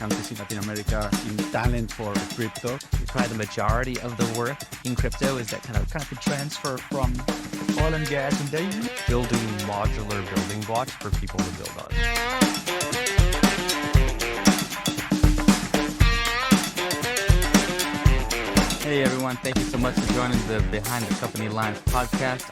countries in Latin America in talent for crypto. It's probably the majority of the work in crypto is that kind of the transfer from oil and gas and DAIM. Building modular building blocks for people to build on. Hey everyone, thank you so much for joining the Behind the Company Lines podcast.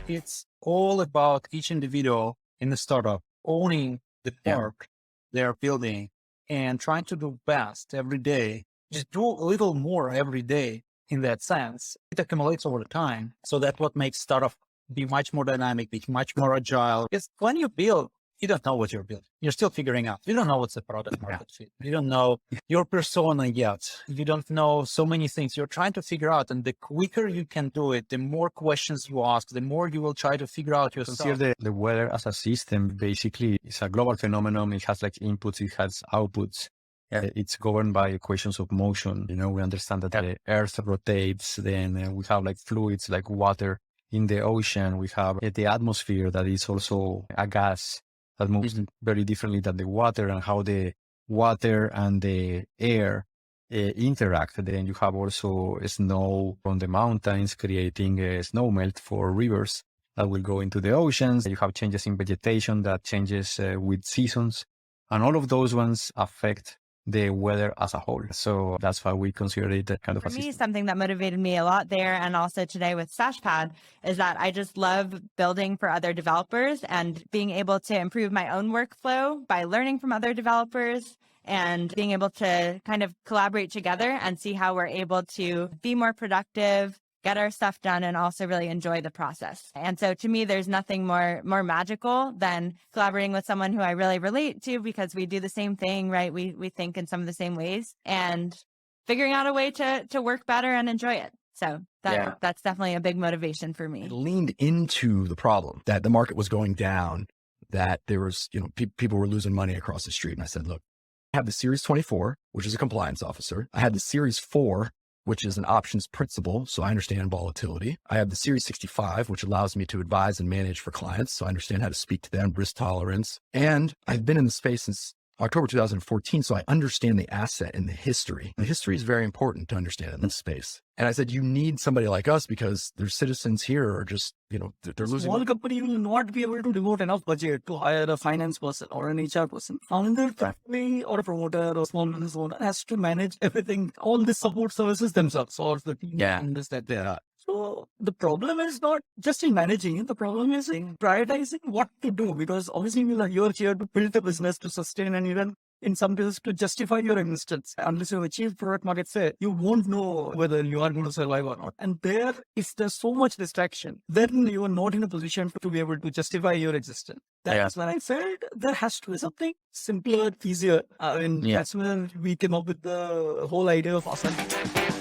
It's all about each individual in the startup owning the work they're building and trying to do best every day. Just do a little more every day in that sense. It accumulates over time. So that's what makes startup be much more dynamic, be much more agile. Because when you build, you don't know what you're building. You're still figuring out. You don't know what's the product market fit. You don't know your persona yet. You don't know so many things you're trying to figure out. And the quicker you can do it, the more questions you ask, the more you will try to figure out yourself. Consider the weather as a system. Basically, it's a global phenomenon. It has like inputs, it has outputs. It's governed by equations of motion. You know, we understand that the earth rotates. Then we have like fluids like water in the ocean. We have the atmosphere that is also a gas that moves very differently than the water, and how the water and the air interact. Then you have also snow from the mountains creating snow melt for rivers that will go into the oceans. You have changes in vegetation that changes with seasons, and all of those ones affect the weather as a whole. So that's why we consider it kind of For a me, system. something that motivated me a lot there and also today with Stashpad is that I just love building for other developers and being able to improve my own workflow by learning from other developers and being able to kind of collaborate together and see how we're able to be more productive, get our stuff done, and also really enjoy the process. And so to me, there's nothing more magical than collaborating with someone who I really relate to because we do the same thing, right? We think in some of the same ways and figuring out a way to work better and enjoy it. So that's definitely a big motivation for me. I leaned into the problem that the market was going down, that there was, people were losing money across the street. And I said, look, I have the Series 24, which is a compliance officer. I had the Series 4, which is an options principal, so I understand volatility. I have the Series 65, which allows me to advise and manage for clients, so I understand how to speak to them, risk tolerance. And I've been in the space since October 2014, so I understand the asset and the history. The history is very important to understand in this space. And I said, you need somebody like us because their citizens here are just, they're losing. Small company will not be able to devote enough budget to hire a finance person or an HR person. Founder, family, or a promoter or small business owner has to manage everything, all the support services themselves or the team members that they are. So the problem is not just in managing, the problem is in prioritizing what to do, because obviously you're here to build the business, to sustain, and even in some cases to justify your existence. Unless you achieve product market fit, you won't know whether you are going to survive or not. And if there's so much distraction, then you are not in a position to be able to justify your existence. That's when I felt there has to be something simpler, easier. That's when we came up with the whole idea of Asanify.